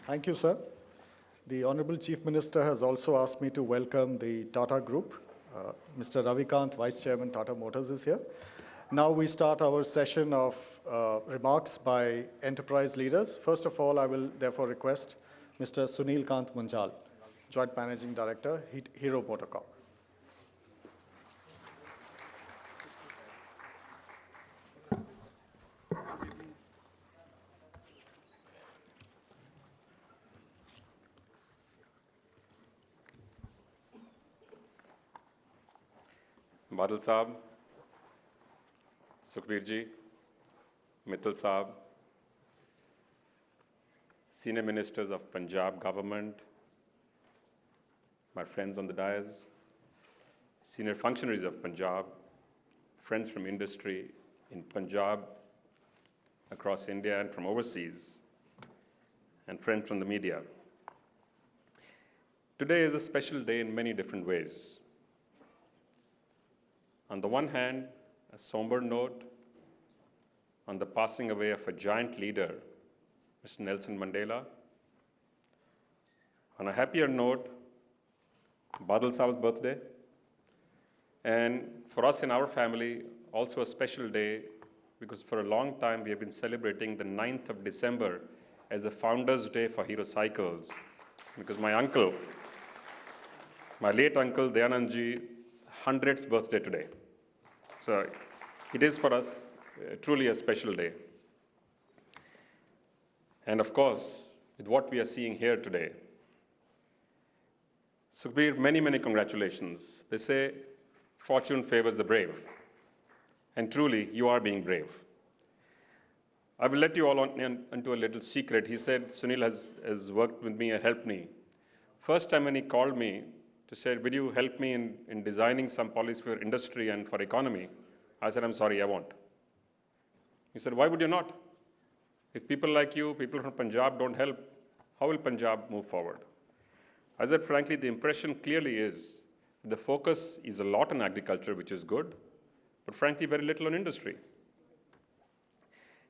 Thank you, sir. The Honorable Chief Minister has also asked me to welcome the Tata Group. Mr. Ravikant, Vice Chairman, Tata Motors, is here. Now we start our session of remarks by enterprise leaders. First of all, I will therefore request Mr. Sunil Kant Munjal, Joint Managing Director, Hero Motorcorp. Badal Saab, Sukhbir ji, Mittal Saab, Senior Ministers of Punjab government, my friends on the dais, senior functionaries of Punjab, friends from industry in Punjab, across India and from overseas, and friends from the media. Today is a special day in many different ways. On the one hand, a somber note on the passing away of a giant leader, Mr. Nelson Mandela. On a happier note, Badal Saab's birthday. And for us in our family, also a special day because for a long time we have been celebrating the 9th of December as the Founders' Day for Hero Cycles. Because my uncle, my late uncle Dayanandji's 100th birthday today. So it is for us truly a special day. And of course, with what we are seeing here today, Sukhbir, many, many congratulations. They say fortune favors the brave. And truly, you are being brave. I will let you all into a little secret. He said, Sunil has worked with me and helped me. First time when he called me to say, will you help me in designing some policy for industry and for economy? I said, I'm sorry, I won't. He said, why would you not? If people like you, people from Punjab don't help, how will Punjab move forward? I said, frankly, the impression clearly is the focus is a lot on agriculture, which is good, but frankly, very little on industry.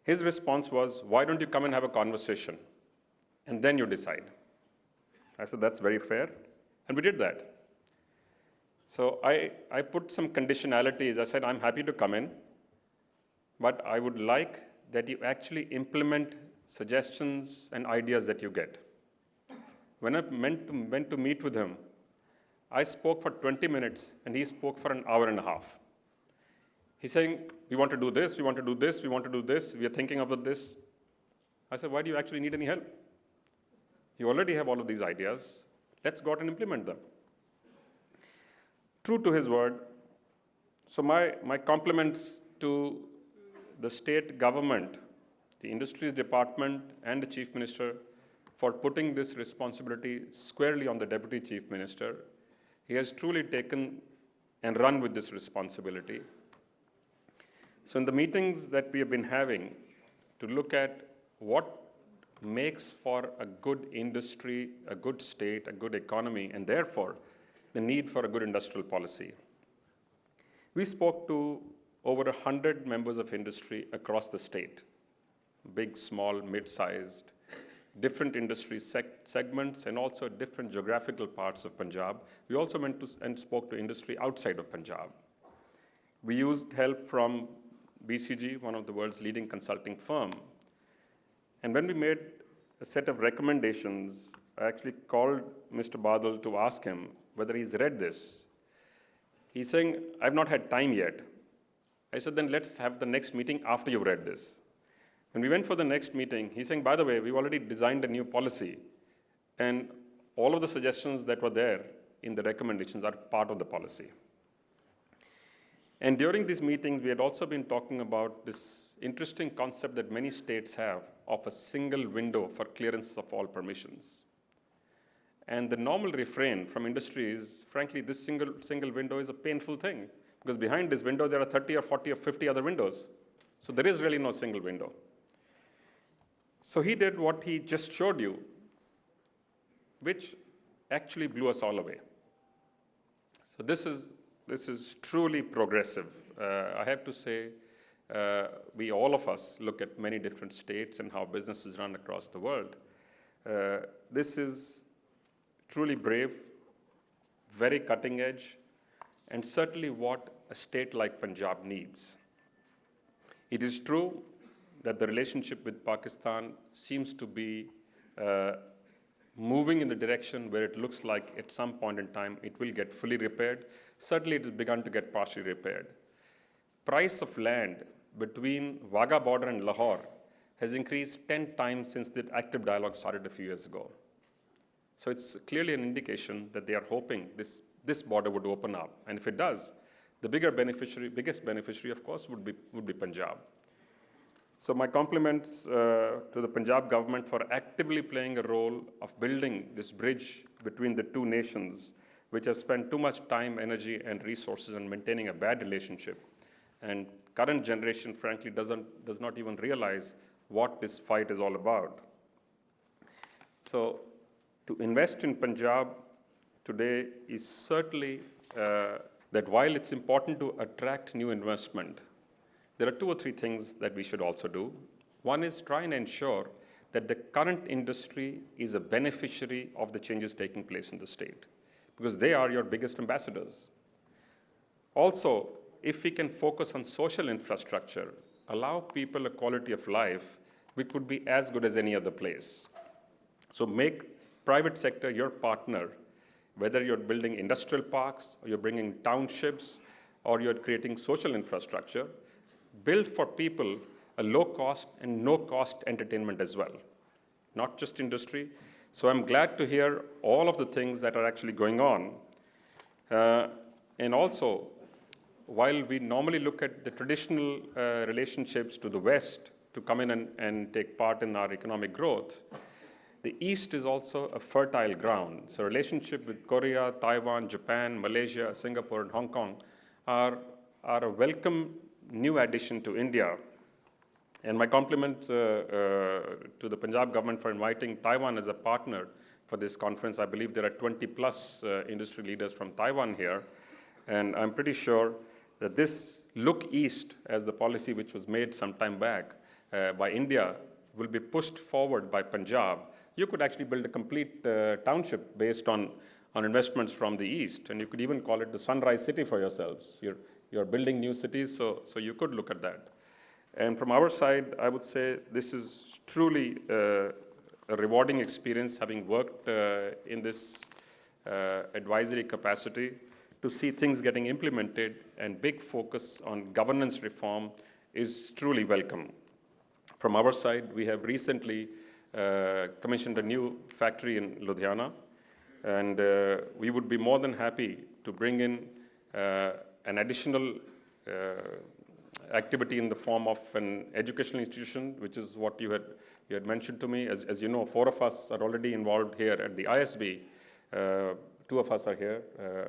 His response was, why don't you come and have a conversation, and then you decide. I said, that's very fair, and we did that. So I put some conditionalities. I said, I'm happy to come in, but I would like that you actually implement suggestions and ideas that you get. When I went to meet with him, I spoke for 20 minutes, and he spoke for an hour and a half. He's saying, we want to do this, we want to do this, we want to do this, we are thinking about this. I said, why do you actually need any help? You already have all of these ideas. Let's go out and implement them. True to his word, so my compliments to the state government, the industries department, and the chief minister for putting this responsibility squarely on the deputy chief minister. He has truly taken and run with this responsibility. So in the meetings that we have been having to look at what makes for a good industry, a good state, a good economy, and therefore the need for a good industrial policy. We spoke to over 100 members of industry across the state, big, small, mid-sized, different industry segments, and also different geographical parts of Punjab. We also went to and spoke to industry outside of Punjab. We used help from BCG, one of the world's leading consulting firm. And when we made a set of recommendations, I actually called Mr. Badal to ask him whether he's read this. He's saying, I've not had time yet. I said, then let's have the next meeting after you've read this. When we went for the next meeting, he's saying, by the way, we've already designed a new policy, and all of the suggestions that were there in the recommendations are part of the policy. And during these meetings, we had also been talking about this interesting concept that many states have of a single window for clearance of all permissions. And the normal refrain from industry is, frankly, this single window is a painful thing, because behind this window, there are 30 or 40 or 50 other windows. So there is really no single window. So he did what he just showed you, which actually blew us all away. So this is truly progressive. I have to say, all of us look at many different states and how business is run across the world. This is truly brave, very cutting edge, and certainly what a state like Punjab needs. It is true that the relationship with Pakistan seems to be moving in the direction where it looks like at some point in time it will get fully repaired. Certainly it has begun to get partially repaired. Price of land between Wagah border and Lahore has increased 10 times since the active dialogue started a few years ago. So it's clearly an indication that they are hoping this border would open up. And if it does, the biggest beneficiary, of course, would be Punjab. So my compliments to the Punjab government for actively playing a role of building this bridge between the two nations, which have spent too much time, energy, and resources on maintaining a bad relationship. And current generation, frankly, does not even realize what this fight is all about. So to invest in Punjab today is certainly that while it's important to attract new investment, there are 2 or 3 things that we should also do. One is try and ensure that the current industry is a beneficiary of the changes taking place in the state, because they are your biggest ambassadors. Also, if we can focus on social infrastructure, allow people a quality of life which would be as good as any other place. So make private sector your partner, whether you're building industrial parks, or you're bringing townships, or you're creating social infrastructure. Build for people a low-cost and no-cost entertainment as well, not just industry. So I'm glad to hear all of the things that are actually going on. And also, while we normally look at the traditional relationships to the West to come in and take part in our economic growth, the East is also a fertile ground. So relationship with Korea, Taiwan, Japan, Malaysia, Singapore, and Hong Kong are a welcome new addition to India. And my compliment to the Punjab government for inviting Taiwan as a partner for this conference. I believe there are 20 plus industry leaders from Taiwan here. And I'm pretty sure that this look east as the policy which was made some time back by India will be pushed forward by Punjab. You could actually build a complete township based on investments from the east. And you could even call it the Sunrise City for yourselves. You're building new cities, so you could look at that. And from our side, I would say this is truly a rewarding experience, having worked in this advisory capacity, to see things getting implemented, and big focus on governance reform is truly welcome. From our side, we have recently commissioned a new factory in Ludhiana, and we would be more than happy to bring in an additional activity in the form of an educational institution, which is what you had mentioned to me. As you know, 4 of us are already involved here at the ISB. 2 of us are here,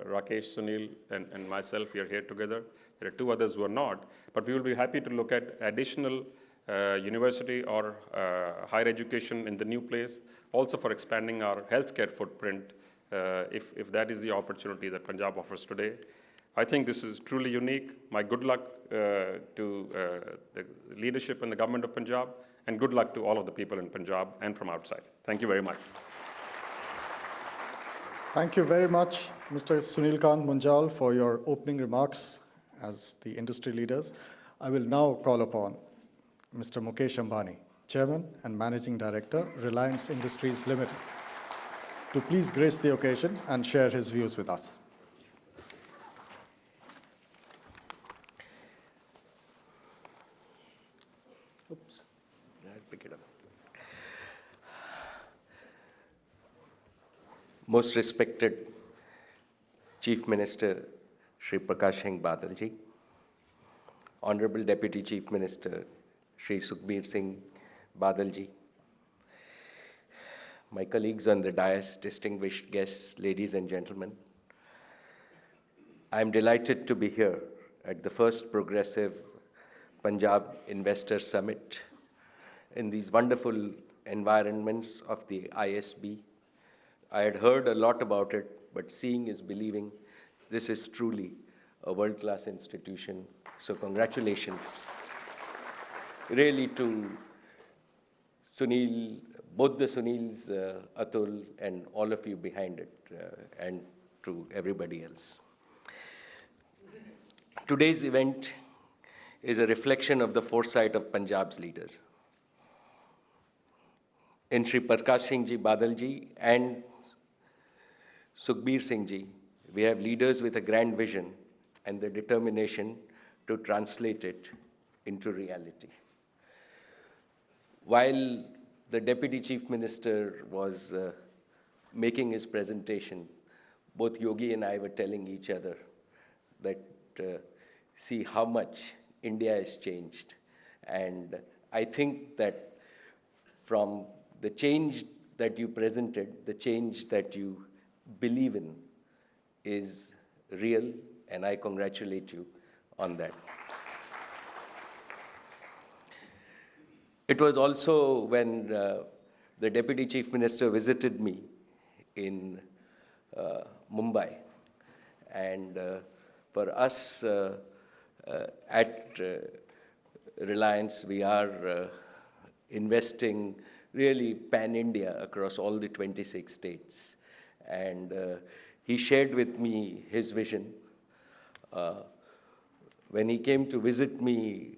Rakesh, Sunil, and myself. We are here together. There are 2 others who are not. But we will be happy to look at additional university or higher education in the new place, also for expanding our healthcare footprint, if that is the opportunity that Punjab offers today. I think this is truly unique. My good luck to the leadership and the government of Punjab, and good luck to all of the people in Punjab and from outside. Thank you very much. Thank you very much, Mr. Sunil Kant Munjal, for your opening remarks as the industry leaders. I will now call upon Mr. Mukesh Ambani, Chairman and Managing Director, Reliance Industries Limited, to please grace the occasion and share his views with us. Oops, I'll pick it up. Most respected Chief Minister Shri Prakash Singh Badal ji, Honorable Deputy Chief Minister Shri Sukhbir Singh Badal ji, my colleagues on the dais, distinguished guests, ladies and gentlemen, I am delighted to be here at the first Progressive Punjab Investor Summit in these wonderful environments of the ISB. I had heard a lot about it, but seeing is believing. This is truly a world-class institution. So congratulations really to Sunil both the Sunils, Atul, and all of you behind it, and to everybody else. Today's event is a reflection of the foresight of Punjab's leaders. In Shri Prakash Singh Ji Badal Ji and Sukhbir Singh Ji, we have leaders with a grand vision and the determination to translate it into reality. While the Deputy Chief Minister was making his presentation, both Yogi and I were telling each other that see how much India has changed. And I think that from the change that you presented, the change that you believe in is real, and I congratulate you on that. It was also when the Deputy Chief Minister visited me in Mumbai, and for us at Reliance, we are investing really pan-India across all the 26 states. And he shared with me his vision. When he came to visit me,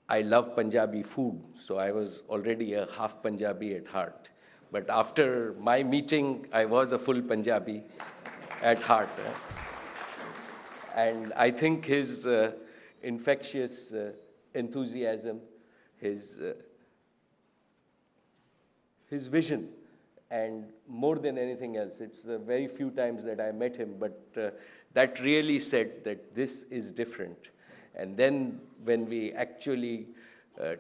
I love Punjabi food, so I was already a half Punjabi at heart. But after my meeting, I was a full Punjabi at heart. And I think his infectious enthusiasm, his vision, and more than anything else, it's the very few times that I met him, but that really said that this is different. And then when we actually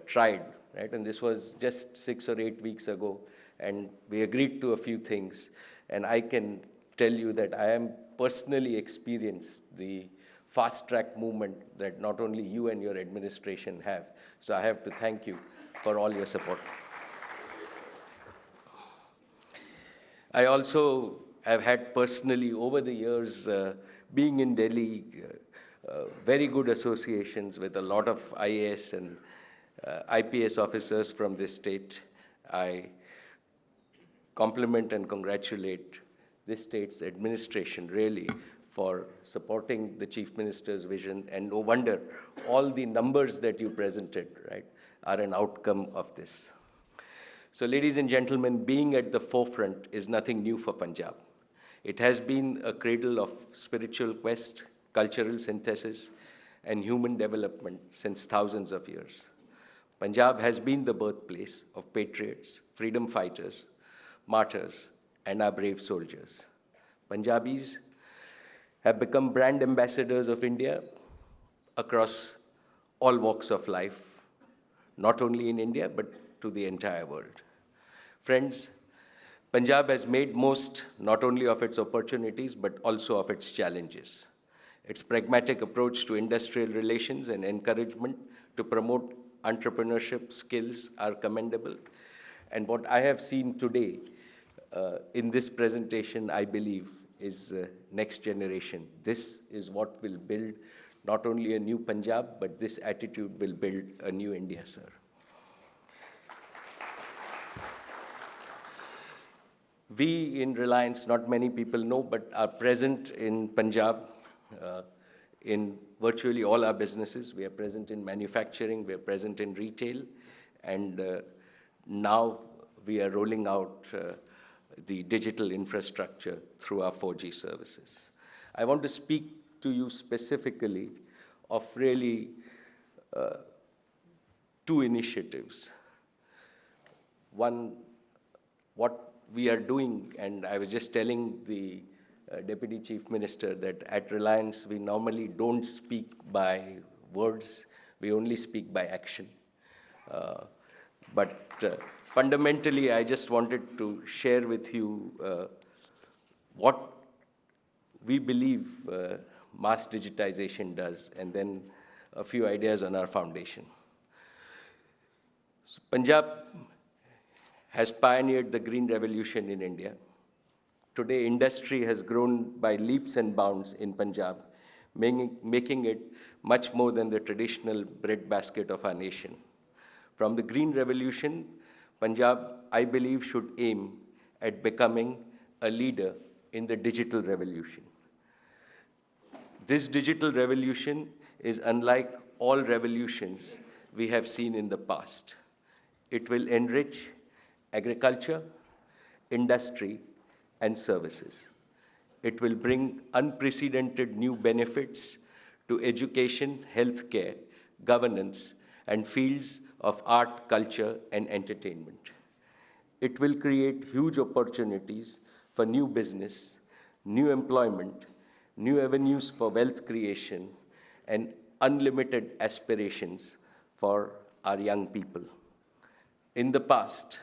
tried, right, and this was just 6 or 8 weeks ago, and we agreed to a few things, and I can tell you that I am personally experienced the fast-track movement that not only you and your administration have. So I have to thank you for all your support. I also have had personally over the years, being in Delhi, very good associations with a lot of IAS and IPS officers from this state. I compliment and congratulate this state's administration really for supporting the Chief Minister's vision, and no wonder all the numbers that you presented, right, are an outcome of this. So ladies and gentlemen, being at the forefront is nothing new for Punjab. It has been a cradle of spiritual quest, cultural synthesis, and human development since thousands of years. Punjab has been the birthplace of patriots, freedom fighters, martyrs, and our brave soldiers. Punjabis have become brand ambassadors of India across all walks of life, not only in India, but to the entire world. Friends, Punjab has made most not only of its opportunities, but also of its challenges. Its pragmatic approach to industrial relations and encouragement to promote entrepreneurship skills are commendable. And what I have seen today in this presentation, I believe, is next generation. This is what will build not only a new Punjab, but this attitude will build a new India, sir. We in Reliance, not many people know, but are present in Punjab in virtually all our businesses. We are present in manufacturing, we are present in retail, and now we are rolling out the digital infrastructure through our 4G services. I want to speak to you specifically of really two initiatives. One, what we are doing, and I was just telling the Deputy Chief Minister that at Reliance we normally don't speak by words, we only speak by action. But fundamentally, I just wanted to share with you what we believe mass digitization does, and then a few ideas on our foundation. So Punjab has pioneered the green revolution in India. Today, industry has grown by leaps and bounds in Punjab, making it much more than the traditional breadbasket of our nation. From the green revolution, Punjab, I believe, should aim at becoming a leader in the digital revolution. This digital revolution is unlike all revolutions we have seen in the past. It will enrich agriculture, industry, and services. It will bring unprecedented new benefits to education, healthcare, governance, and fields of art, culture, and entertainment. It will create huge opportunities for new business, new employment, new avenues for wealth creation, and unlimited aspirations for our young people. In the past,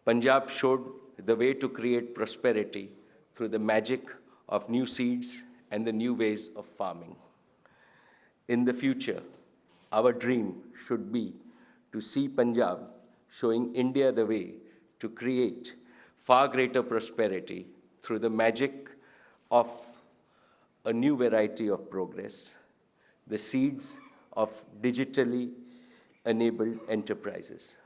Punjab showed the way to create prosperity through the magic of new seeds and the new ways of farming. In the future, our dream should be to see Punjab showing India the way to create far greater prosperity through the magic of a new variety of progress, the seeds of digitally enabled enterprises.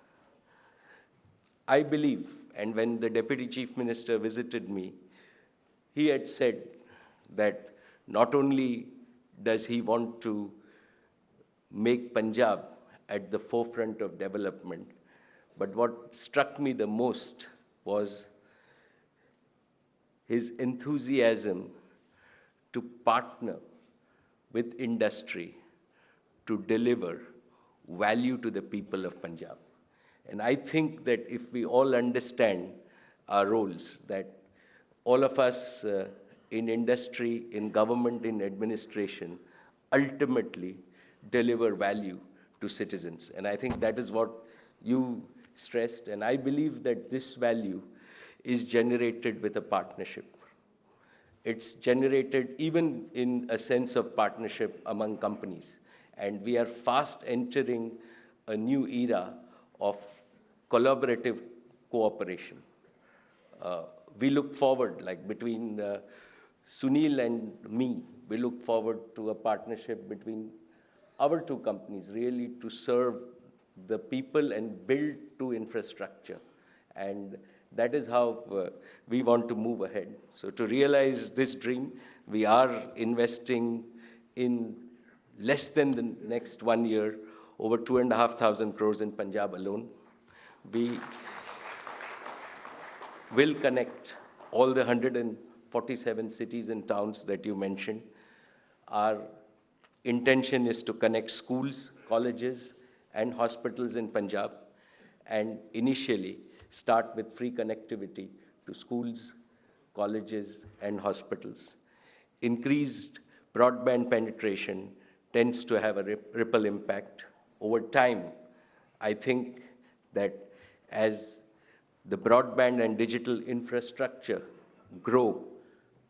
I believe, and when the Deputy Chief Minister visited me, he had said that not only does he want to make Punjab at the forefront of development, but what struck me the most was his enthusiasm to partner with industry to deliver value to the people of Punjab. And I think that if we all understand our roles, that all of us in industry, in government, in administration, ultimately deliver value to citizens. And I think that is what you stressed. And I believe that this value is generated with a partnership. It's generated even in a sense of partnership among companies. And we are fast entering a new era of collaborative cooperation. We look forward, like between Sunil and me, we look forward to a partnership between our two companies, really to serve the people and build to infrastructure. And that is how we want to move ahead. So to realize this dream, we are investing in less than the next 1 year, over 2,500 crores in Punjab alone. We will connect all the 147 cities and towns that you mentioned. Our intention is to connect schools, colleges, and hospitals in Punjab, and initially start with free connectivity to schools, colleges, and hospitals. Increased broadband penetration tends to have a ripple impact. Over time, I think that as the broadband and digital infrastructure grow,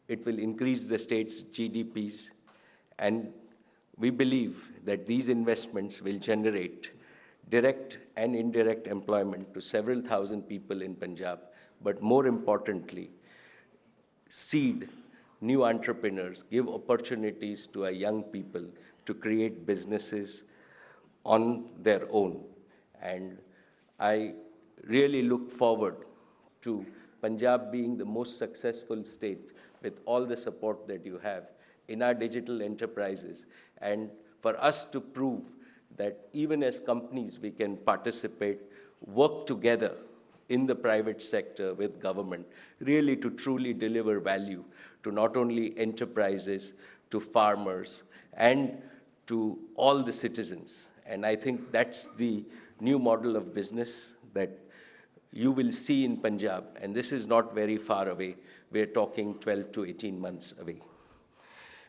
it will increase the state's GDPs, and we believe that these investments will generate direct and indirect employment to several thousand people in Punjab, but more importantly, seed new entrepreneurs, give opportunities to our young people to create businesses on their own. And I really look forward to Punjab being the most successful state with all the support that you have in our digital enterprises, and for us to prove that even as companies we can participate, work together in the private sector with government, really to truly deliver value to not only enterprises, to farmers, and to all the citizens. And I think that's the new model of business that you will see in Punjab, and this is not very far away. We're talking 12 to 18 months away.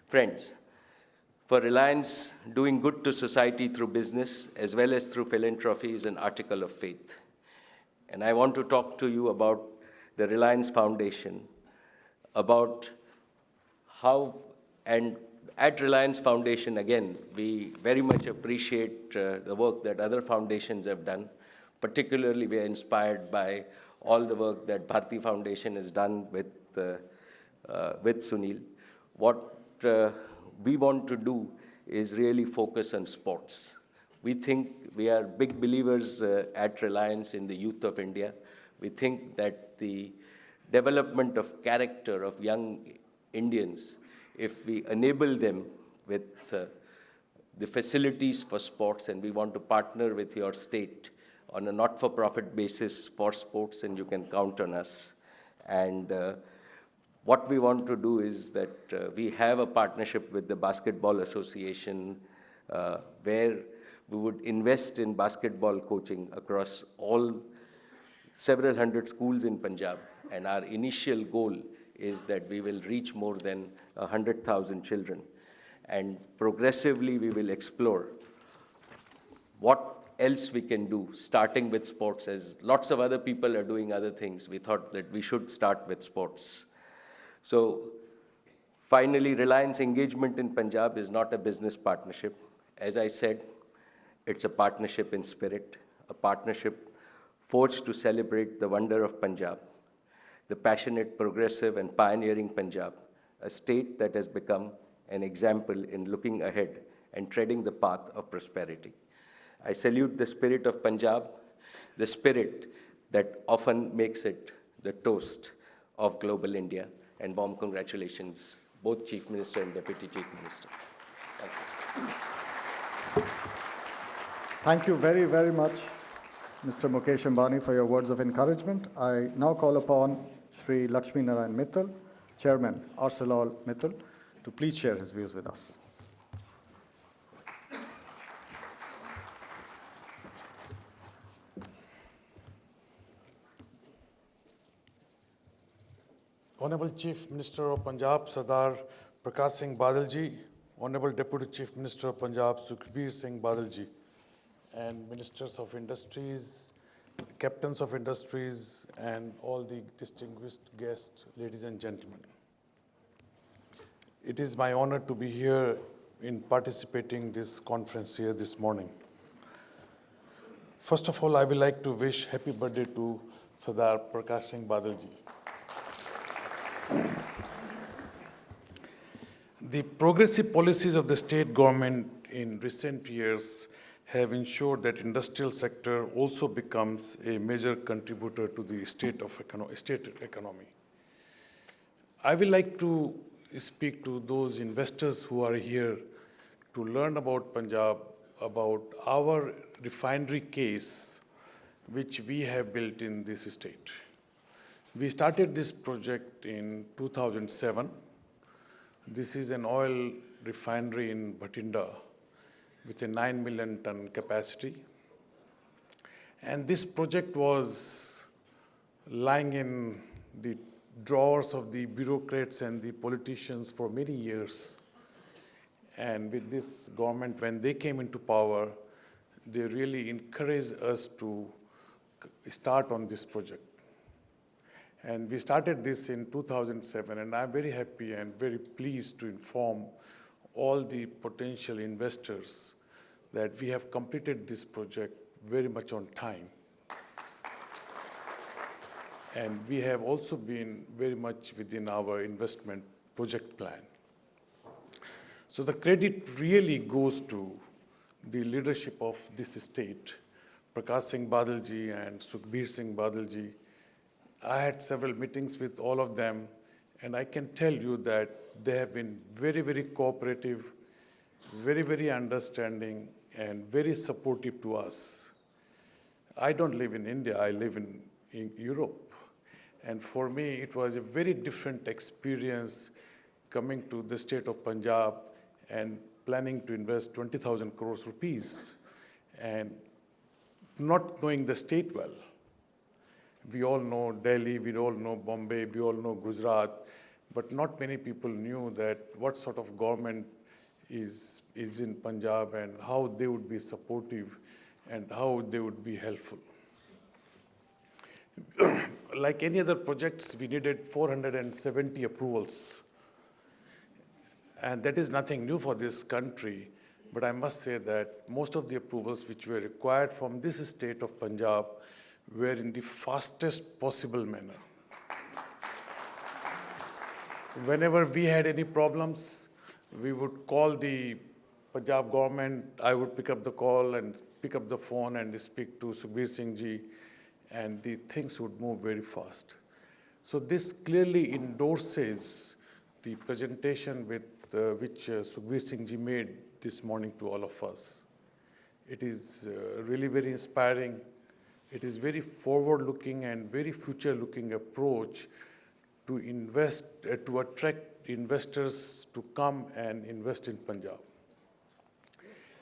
Friends, for Reliance, doing good to society through business as well as through philanthropy is an article of faith. And I want to talk to you about the Reliance Foundation, about how, and at Reliance Foundation, again, we very much appreciate the work that other foundations have done. Particularly, we are inspired by all the work that Bharti Foundation has done with Sunil. What we want to do is really focus on sports. We think we are big believers at Reliance in the youth of India. We think that the development of character of young Indians, if we enable them with the facilities for sports, and we want to partner with your state on a not-for-profit basis for sports, and you can count on us. And what we want to do is that we have a partnership with the Basketball Association where we would invest in basketball coaching across all several hundred schools in Punjab. And our initial goal is that we will reach more than 100,000 children. And progressively, we will explore what else we can do, starting with sports. As lots of other people are doing other things, we thought that we should start with sports. So finally, Reliance engagement in Punjab is not a business partnership. As I said, it's a partnership in spirit, a partnership forged to celebrate the wonder of Punjab, the passionate, progressive, and pioneering Punjab, a state that has become an example in looking ahead and treading the path of prosperity. I salute the spirit of Punjab, the spirit that often makes it the toast of global India, and warm congratulations, both Chief Minister and Deputy Chief Minister. Thank you. Thank you very, very much, Mr. Mukesh Ambani, for your words of encouragement. I now call upon Shri Lakshmi Narayan Mittal, Chairman, ArcelorMittal, to please share his views with us. Honorable Chief Minister of Punjab, Sardar Prakash Singh Badal ji, Honorable Deputy Chief Minister of Punjab, Sukhbir Singh Badal ji, and Ministers of Industries, Captains of Industries, and all the distinguished guests, ladies and gentlemen. It is my honor to be here in participating this conference here this morning. First of all, I would like to wish happy birthday to Sardar Prakash Singh Badal ji. The progressive policies of the state government in recent years have ensured that industrial sector also becomes a major contributor to the state economy. I would like to speak to those investors who are here to learn about Punjab, about our refinery case, which we have built in this state. We started this project in 2007. This is an oil refinery in Bhatinda with a 9 million ton capacity. And this project was lying in the drawers of the bureaucrats and the politicians for many years. And with this government, when they came into power, they really encouraged us to start on this project. And we started this in 2007, and I'm very happy and very pleased to inform all the potential investors that we have completed this project very much on time. And we have also been very much within our investment project plan. So the credit really goes to the leadership of this state, Prakash Singh Badal ji and Sukhbir Singh Badal ji. I had several meetings with all of them, and I can tell you that they have been very, very cooperative, very, very understanding, and very supportive to us. I don't live in India, I live in Europe. And for me, it was a very different experience coming to the state of Punjab and planning to invest 20,000 crores rupees and not knowing the state well. We all know Delhi, we all know Bombay, we all know Gujarat, but not many people knew that what sort of government is in Punjab and how they would be supportive and how they would be helpful. Like any other projects, we needed 470 approvals. And that is nothing new for this country, but I must say that most of the approvals which were required from this state of Punjab were in the fastest possible manner. Whenever we had any problems, we would call the Punjab government, I would pick up the call and pick up the phone and speak to Sukhbir Singh ji, and the things would move very fast. So this clearly endorses the presentation which Sukhbir Singh ji made this morning to all of us. It is really very inspiring. It is very forward-looking and very future-looking approach to invest, to attract investors to come and invest in Punjab.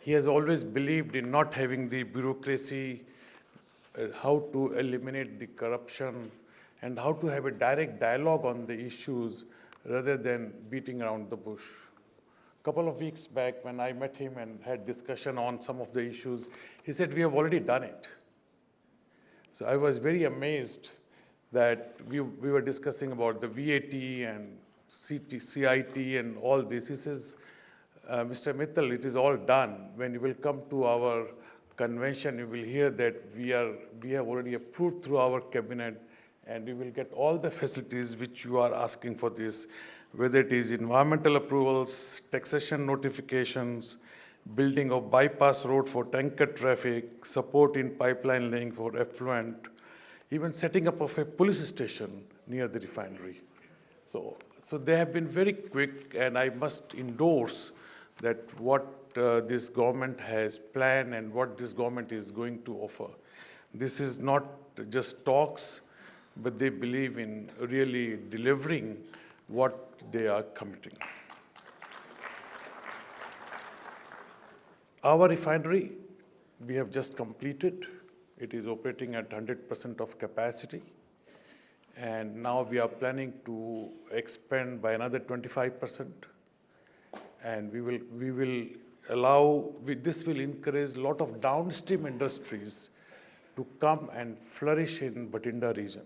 He has always believed in not having the bureaucracy, how to eliminate the corruption, and how to have a direct dialogue on the issues rather than beating around the bush. A couple of weeks back, when I met him and had discussion on some of the issues, he said, "We have already done it." So I was very amazed that we were discussing about the VAT and CIT and all this. He says, "Mr. Mittal, it is all done. When you will come to our convention, you will hear that we have already approved through our cabinet, and you will get all the facilities which you are asking for this, whether it is environmental approvals, taxation notifications, building of bypass road for tanker traffic, support in pipeline laying for effluent, even setting up of a police station near the refinery." So they have been very quick, and I must endorse that what this government has planned and what this government is going to offer. This is not just talks, but they believe in really delivering what they are committing. Our refinery, we have just completed. It is operating at 100% of capacity. And now we are planning to expand by another 25%. And this will encourage a lot of downstream industries to come and flourish in Bathinda region.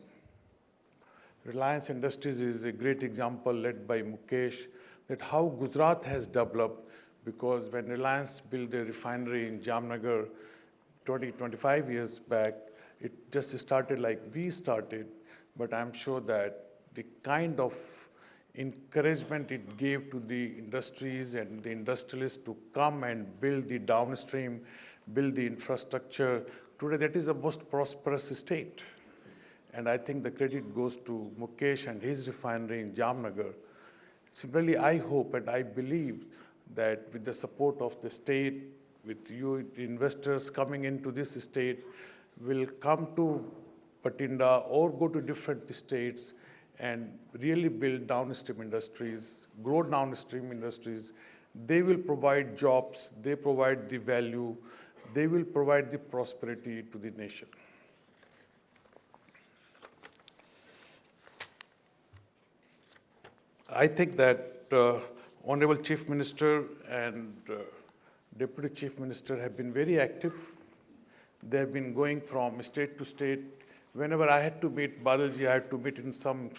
Reliance Industries is a great example led by Mukesh, that how Gujarat has developed, because when Reliance built a refinery in Jamnagar 25 years back, it just started like we started, but I'm sure that the kind of encouragement it gave to the industries and the industrialists to come and build the downstream, build the infrastructure, today that is the most prosperous state. And I think the credit goes to Mukesh and his refinery in Jamnagar. Similarly, I hope and I believe that with the support of the state, with you investors coming into this state, will come to Bathinda or go to different states and really build downstream industries, grow downstream industries. They will provide jobs, they provide the value, they will provide the prosperity to the nation. I think that Honorable Chief Minister and Deputy Chief Minister have been very active. They have been going from state to state. Whenever I had to meet Badalji, I had to meet in some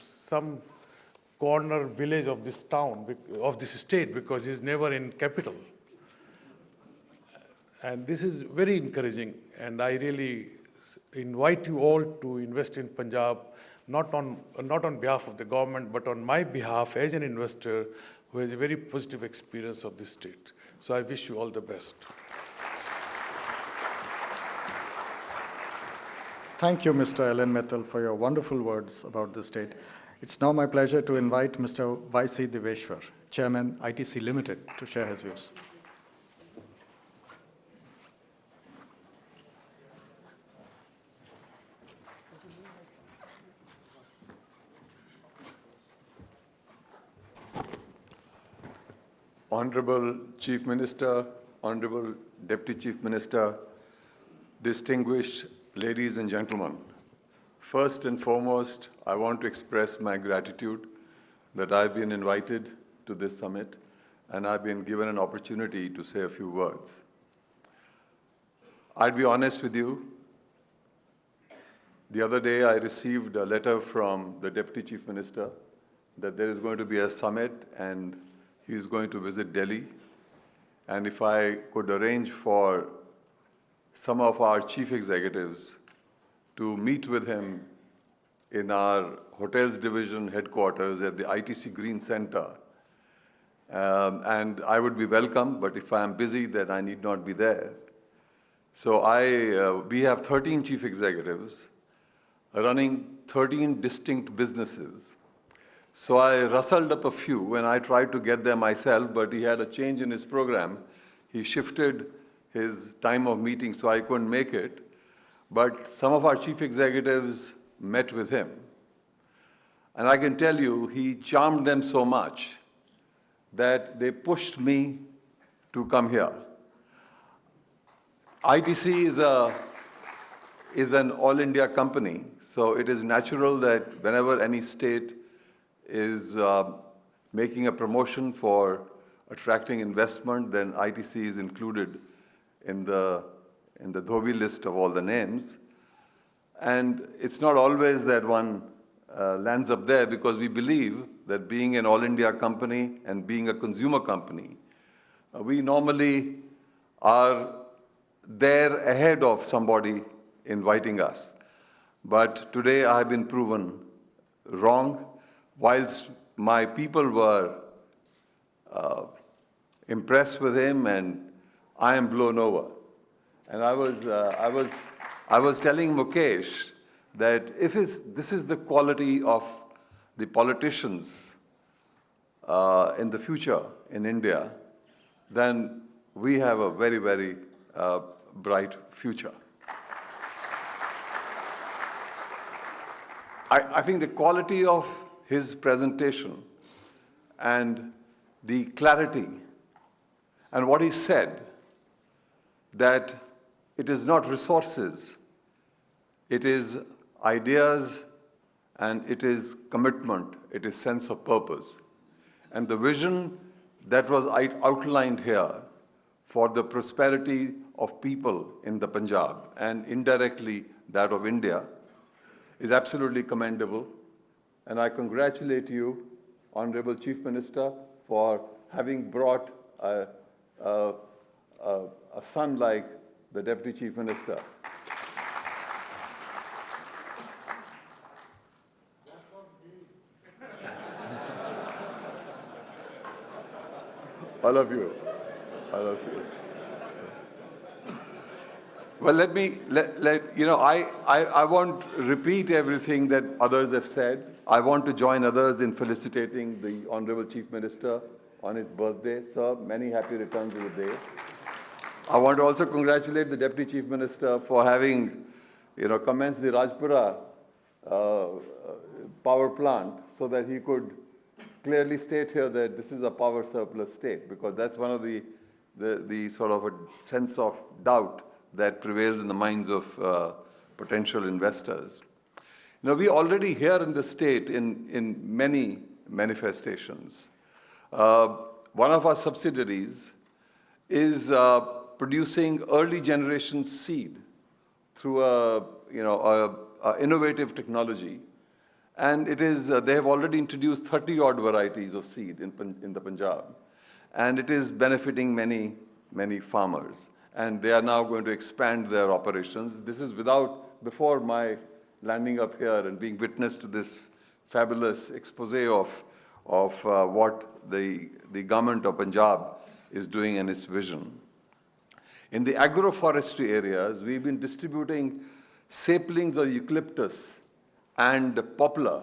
corner village of this town, of this state, because he's never in capital. And this is very encouraging, and I really invite you all to invest in Punjab, not on behalf of the government, but on my behalf as an investor who has a very positive experience of this state. So I wish you all the best. Thank you, Mr. Ellen Mittal, for your wonderful words about the state. It's now my pleasure to invite Mr. Y.C. Diveshwar, Chairman, ITC Limited, to share his views. Honorable Chief Minister, Honorable Deputy Chief Minister, distinguished ladies and gentlemen, first and foremost, I want to express my gratitude that I've been invited to this summit and I've been given an opportunity to say a few words. I'll be honest with you. The other day, I received a letter from the Deputy Chief Minister that there is going to be a summit and he is going to visit Delhi. And if I could arrange for some of our chief executives to meet with him in our hotels division headquarters at the ITC Green Center and I would be welcome, but if I am busy, then I need not be there. So we have 13 chief executives running 13 distinct businesses. So I rustled up a few and I tried to get there myself, but he had a change in his program. He shifted his time of meeting, so I couldn't make it. But some of our chief executives met with him. And I can tell you, he charmed them so much that they pushed me to come here. ITC is an all-India company, so it is natural that whenever any state is making a promotion for attracting investment, then ITC is included in the Dhobi list of all the names. And it's not always that one lands up there, because we believe that being an all-India company and being a consumer company, we normally are there ahead of somebody inviting us. But today I have been proven wrong. Whilst my people were impressed with him, and I am blown over. And I was telling Mukesh that if this is the quality of the politicians in the future in India, then we have a very, very bright future. I think the quality of his presentation and the clarity and what he said, that it is not resources, it is ideas, and it is commitment, it is sense of purpose. And the vision that was outlined here for the prosperity of people in the Punjab and indirectly that of India is absolutely commendable. And I congratulate you, Honorable Chief Minister, for having brought a son like the Deputy Chief Minister. All of you. Well, I won't repeat everything that others have said. I want to join others in felicitating the Honorable Chief Minister on his birthday. Sir, many happy returns of the day. I want to also congratulate the Deputy Chief Minister for having, commenced the Rajpura power plant so that he could clearly state here that this is a power surplus state, because that's one of the sort of a sense of doubt that prevails in the minds of potential investors. We already here in the state in many manifestations. One of our subsidiaries is producing early generation seed through a innovative technology. And it is, they have already introduced 30-odd varieties of seed in the Punjab. And it is benefiting many, many farmers. And they are now going to expand their operations. This is before my landing up here and being witness to this fabulous expose of what the government of Punjab is doing and its vision. In the agroforestry areas, we've been distributing saplings of eucalyptus and poplar,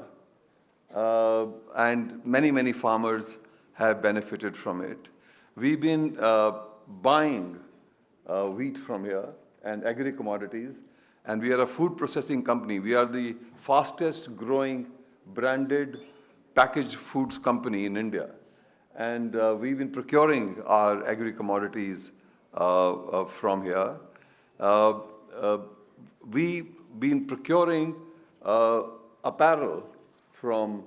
and many, many farmers have benefited from it. We've been buying wheat from here and agri-commodities, and we are a food processing company. We are the fastest growing branded packaged foods company in India. And we've been procuring our agri-commodities from here. We've been procuring apparel from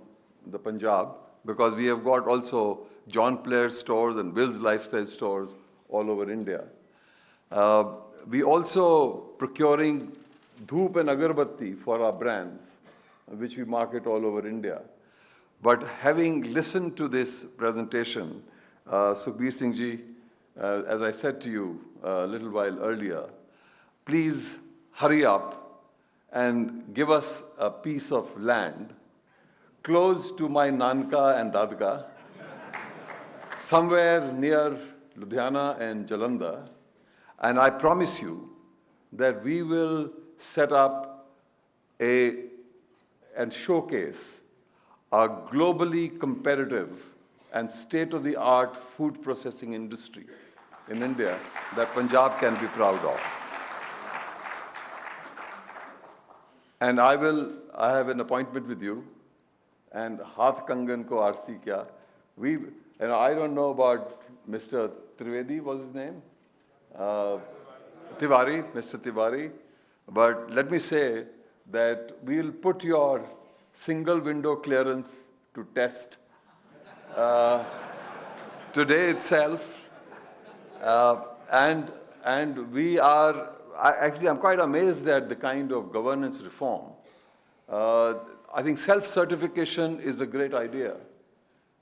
the Punjab, because we have got also John Player stores and Will's Lifestyle stores all over India. We also procuring dhoop and agarbatti for our brands, which we market all over India. But having listened to this presentation, Sukhbir Singh ji, as I said to you a little while earlier, please hurry up and give us a piece of land close to my Nanka and Dadka, somewhere near Ludhiana and Jalandhar, and I promise you that we will set up and showcase a globally competitive and state-of-the-art food processing industry in India that Punjab can be proud of. And I have an appointment with you, and Haath Kangan ko Arsi kya. I don't know about Mr. Trivedi, was his name? Tiwari, Mr. Tiwari. But let me say that we'll put your single window clearance to test today itself. And we are, actually, I'm quite amazed at the kind of governance reform. I think self-certification is a great idea.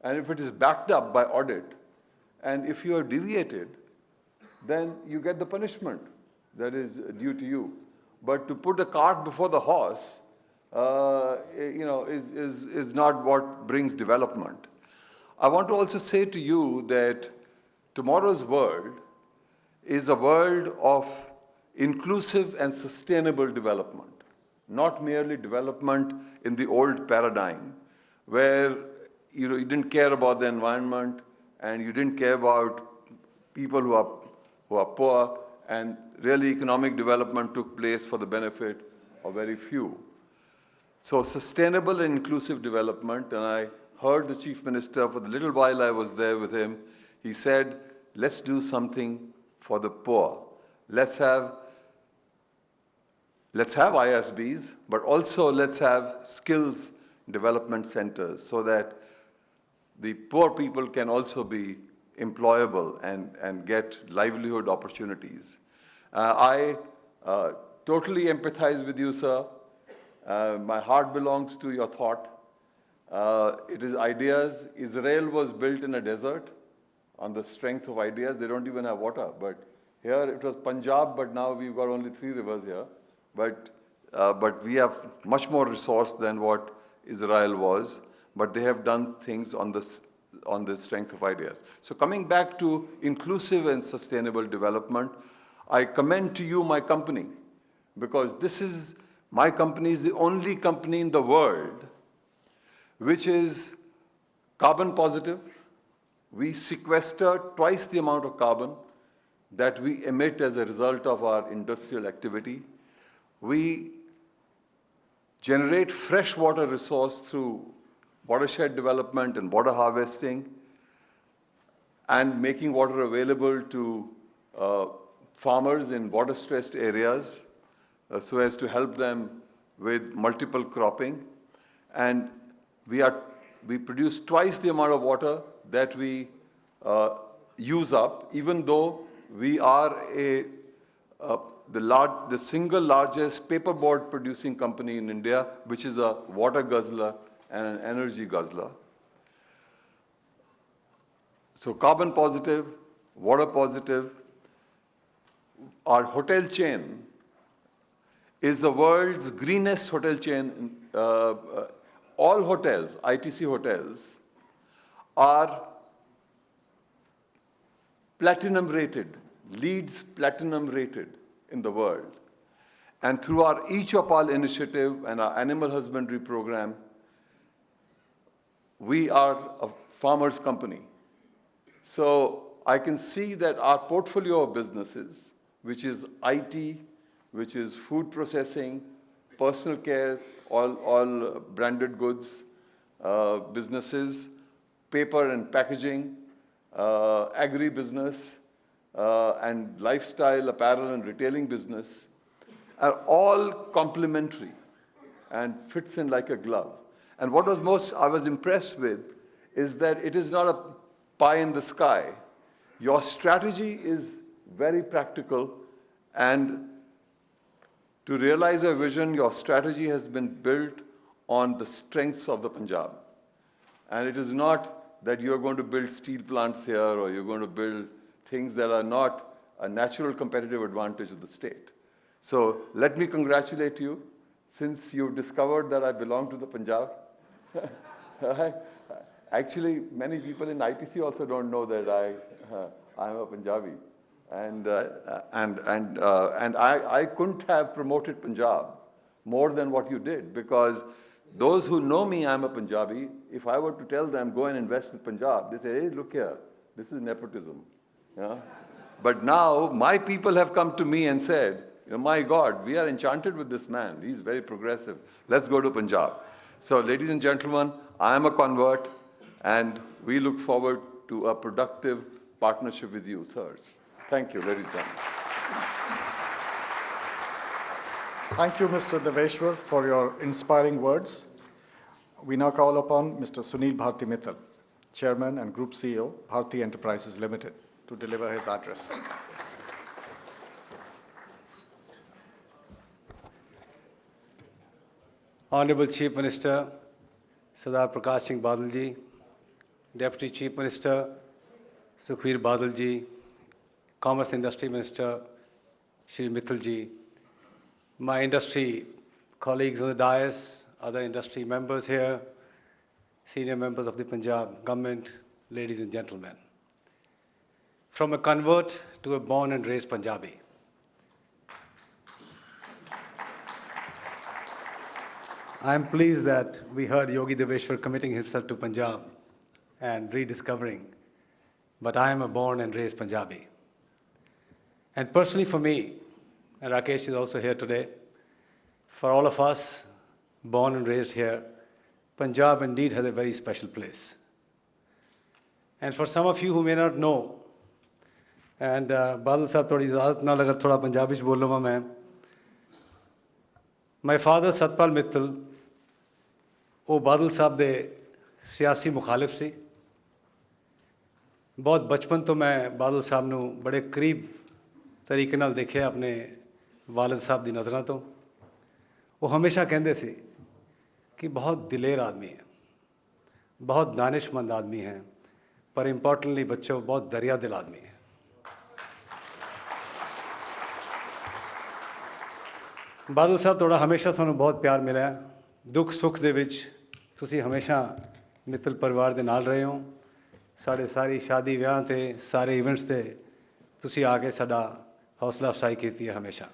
And if it is backed up by audit, and if you are deviated, then you get the punishment that is due to you. But to put the cart before the horse, is not what brings development. I want to also say to you that tomorrow's world is a world of inclusive and sustainable development, not merely development in the old paradigm, where you didn't care about the environment and you didn't care about people who are poor, and really economic development took place for the benefit of very few. So sustainable and inclusive development, and I heard the Chief Minister for the little while I was there with him, he said, let's do something for the poor. Let's have ISBs, but also let's have skills development centers so that the poor people can also be employable and get livelihood opportunities. I totally empathize with you, sir. My heart belongs to your thought. It is ideas. Israel was built in a desert on the strength of ideas. They don't even have water. But here it was Punjab, but now we've got only 3 rivers here. But we have much more resource than what Israel was. But they have done things on the strength of ideas. So coming back to inclusive and sustainable development, I commend to you my company, because my company is the only company in the world which is carbon positive. We sequester twice the amount of carbon that we emit as a result of our industrial activity. We generate fresh water resource through watershed development and water harvesting, and making water available to farmers in water-stressed areas so as to help them with multiple cropping. And we produce twice the amount of water that we use up, even though we are the single largest paperboard producing company in India, which is a water guzzler and an energy guzzler. So carbon positive, water positive. Our hotel chain is the world's greenest hotel chain. All hotels, ITC hotels, are platinum rated, LEED's platinum rated in the world. And through our Each of All initiative and our animal husbandry program, we are a farmer's company. So I can see that our portfolio of businesses, which is IT, which is food processing, personal care, all branded goods, businesses, paper and packaging, agri-business, and lifestyle apparel and retailing business, are all complementary and fits in like a glove. And what I was impressed with is that it is not a pie in the sky. Your strategy is very practical, and to realize a vision, your strategy has been built on the strengths of the Punjab. And it is not that you're going to build steel plants here or you're going to build things that are not a natural competitive advantage of the state. So let me congratulate you, since you've discovered that I belong to the Punjab. Actually, many people in ITC also don't know that I'm a Punjabi. And I couldn't have promoted Punjab more than what you did, because those who know me, I'm a Punjabi. If I were to tell them, go and invest in Punjab, they say, hey, look here, this is nepotism. Yeah? But now my people have come to me and said, my God, we are enchanted with this man. He's very progressive. Let's go to Punjab. So, ladies and gentlemen, I am a convert, and we look forward to a productive partnership with you, sirs. Thank you, ladies and gentlemen. Thank you, Mr. Deveshwar, for your inspiring words. We now call upon Mr. Sunil Bharti Mittal, Chairman and Group CEO, Bharti Enterprises Limited, to deliver his address. Honorable Chief Minister, Sardar Prakash Singh Badal ji, Deputy Chief Minister, Sukhbir Badal ji, Commerce Industry Minister, Shri Mittal ji, my industry colleagues on the dais, other industry members here, senior members of the Punjab government, ladies and gentlemen. From a convert to a born and raised Punjabi. I am pleased that we heard Yogi Deveshwar committing himself to Punjab and rediscovering, but I am a born and raised Punjabi. And personally for me, and Rakesh is also here today, for all of us born and raised here, Punjab indeed has a very special place. And for some of you who may not know, and Badal sahab thodi ijazat na lagar thoda Punjabi ch bolunga main. My father Satpal Mittal, वो बादल साहब दे सियासी मुखालिफ सी बहुत बचपन तो मैं बादल साहब नू बड़े करीब तरीके नाल देखिया अपने वालिद साहब दी नज़रां तो वो हमेशा कहंदे सी कि बहुत दिलेर आदमी है, बहुत दानिशमंद आदमी है, पर इंपॉर्टेंटली बच्चों बहुत दरिया दिल आदमी है। बादल साहब थोड़ा हमेशा सानू बहुत प्यार मिला, दुख सुख दे विच ਤੁਸੀਂ ਹਮੇਸ਼ਾ ਮਿੱਤਲ ਪਰਿਵਾਰ ਦੇ ਨਾਲ ਰਹੇ ਹੋ। ਸਾਡੇ ਸਾਰੀ ਸ਼ਾਦੀ ਵਿਆਹ ਤੇ ਸਾਰੇ ਇਵੈਂਟਸ ਤੇ ਤੁਸੀਂ ਆ ਕੇ ਸਾਡਾ ਹੌਸਲਾ ਅਫਜ਼ਾਈ ਕੀਤੀ ਹੈ ਹਮੇਸ਼ਾ।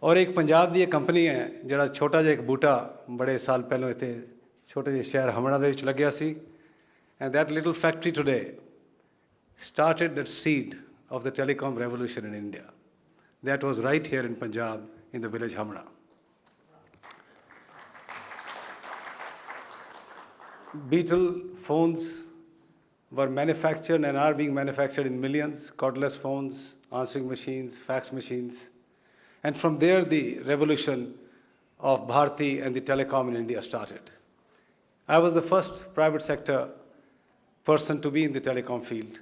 ਔਰ ਇੱਕ ਪੰਜਾਬ ਦੀ ਇਹ ਕੰਪਨੀ ਹੈ ਜਿਹੜਾ ਛੋਟਾ ਜਿਹਾ ਇੱਕ ਬੂਟਾ ਬੜੇ ਸਾਲ ਪਹਿਲਾਂ ਇੱਥੇ ਛੋਟੇ ਜਿਹੇ ਸ਼ਹਿਰ ਹਮਣਾ ਦੇ ਵਿੱਚ ਲੱਗਿਆ ਸੀ, and that little factory today started that seed of the telecom revolution in India. That was right here in Punjab in the village Hamra. Beetle phones were manufactured and are being manufactured in millions, cordless phones, answering machines, fax machines. And from there, the revolution of Bharti and the telecom in India started. I was the first private sector person to be in the telecom field.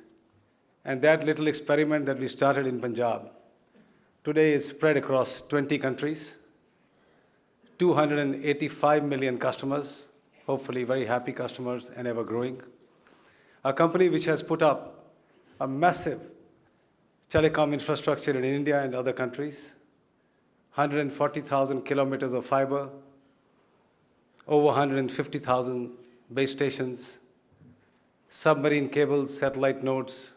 And that little experiment that we started in Punjab today is spread across 20 countries, 285 million customers, hopefully very happy customers and ever growing. A company which has put up a massive telecom infrastructure in India and other countries, 140,000 kilometers of fiber, over 150,000 base stations, submarine cables, satellite nodes,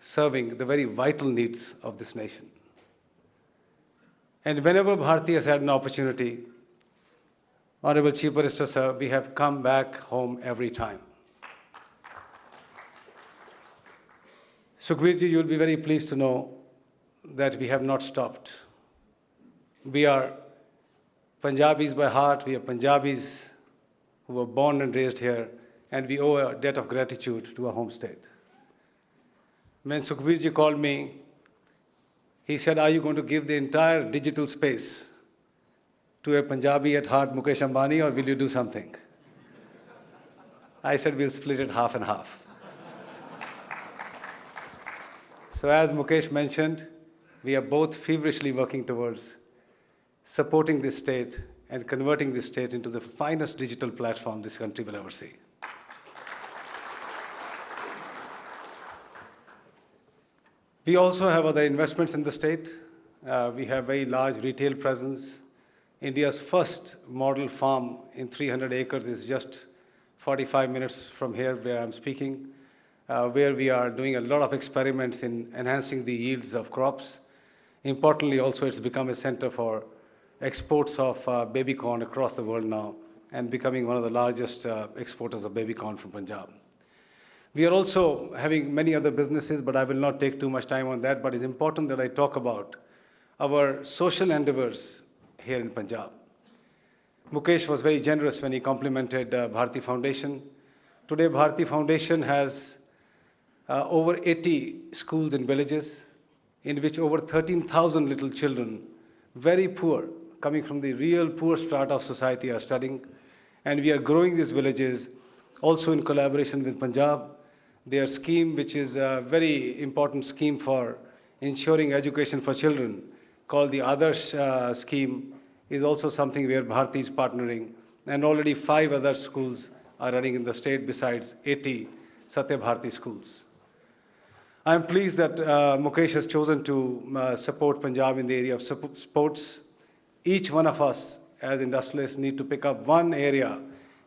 serving the very vital needs of this nation. And whenever Bharti has had an opportunity, Honorable Chief Minister, sir, we have come back home every time. Sukhbir ji, you'll be very pleased to know that we have not stopped. We are Punjabis by heart, we are Punjabis who were born and raised here, and we owe a debt of gratitude to our home state. When Sukhbir ji called me, he said, are you going to give the entire digital space to a Punjabi at heart, Mukesh Ambani, or will you do something? I said, we'll split it half and half. So as Mukesh mentioned, we are both feverishly working towards supporting this state and converting this state into the finest digital platform this country will ever see. We also have other investments in the state. We have very large retail presence. India's first model farm in 300 acres is just 45 minutes from here where I'm speaking, where we are doing a lot of experiments in enhancing the yields of crops. Importantly, also, it's become a center for exports of baby corn across the world now and becoming one of the largest exporters of baby corn from Punjab. We are also having many other businesses, but I will not take too much time on that, but it's important that I talk about our social endeavors here in Punjab. Mukesh was very generous when he complimented Bharti Foundation. Today, Bharti Foundation has over 80 schools in villages in which over 13,000 little children, very poor, coming from the real poor strata of society, are studying. And we are growing these villages also in collaboration with Punjab. Their scheme, which is a very important scheme for ensuring education for children, called the Adarsh scheme, is also something where Bharti is partnering. And already 5 other schools are running in the state besides 80 Satya Bharti schools. I am pleased that Mukesh has chosen to support Punjab in the area of sports. Each one of us as industrialists need to pick up one area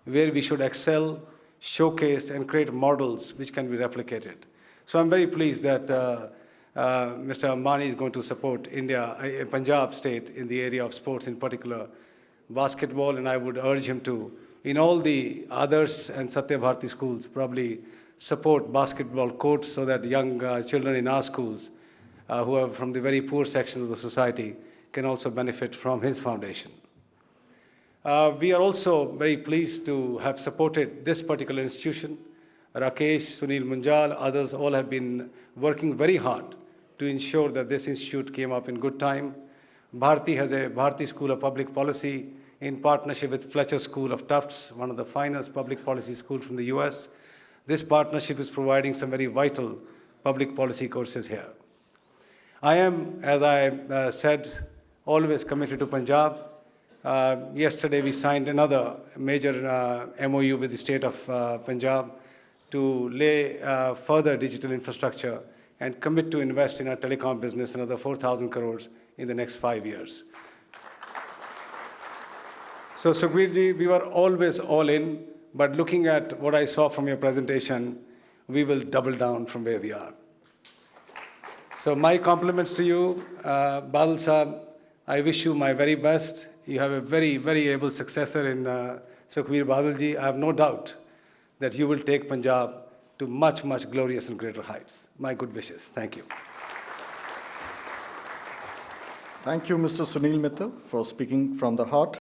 where we should excel, showcase, and create models which can be replicated. So I'm very pleased that Mr. Ambani is going to support Punjab state in the area of sports, in particular basketball, and I would urge him to, in all the others and Satya Bharti schools, probably support basketball courts so that young children in our schools who are from the very poor sections of the society can also benefit from his foundation. We are also very pleased to have supported this particular institution. Rakesh, Sunil Munjal, others all have been working very hard to ensure that this institute came up in good time. Bharti has a Bharti School of Public Policy in partnership with Fletcher School of Tufts, one of the finest public policy schools from the US. This partnership is providing some very vital public policy courses here. I am, as I said, always committed to Punjab. Yesterday we signed another major MOU with the state of Punjab to lay further digital infrastructure and commit to invest in our telecom business another 4,000 crores in the next 5 years. So Sukhbir-ji, we were always all in, but looking at what I saw from your presentation, we will double down from where we are. So my compliments to you, Badal Sahab. I wish you my very best. You have a very, very able successor in Sukhbir Badalji. I have no doubt that you will take Punjab to much, much glorious and greater heights. My good wishes. Thank you. Thank you, Mr. Sunil Mittal, for speaking from the heart.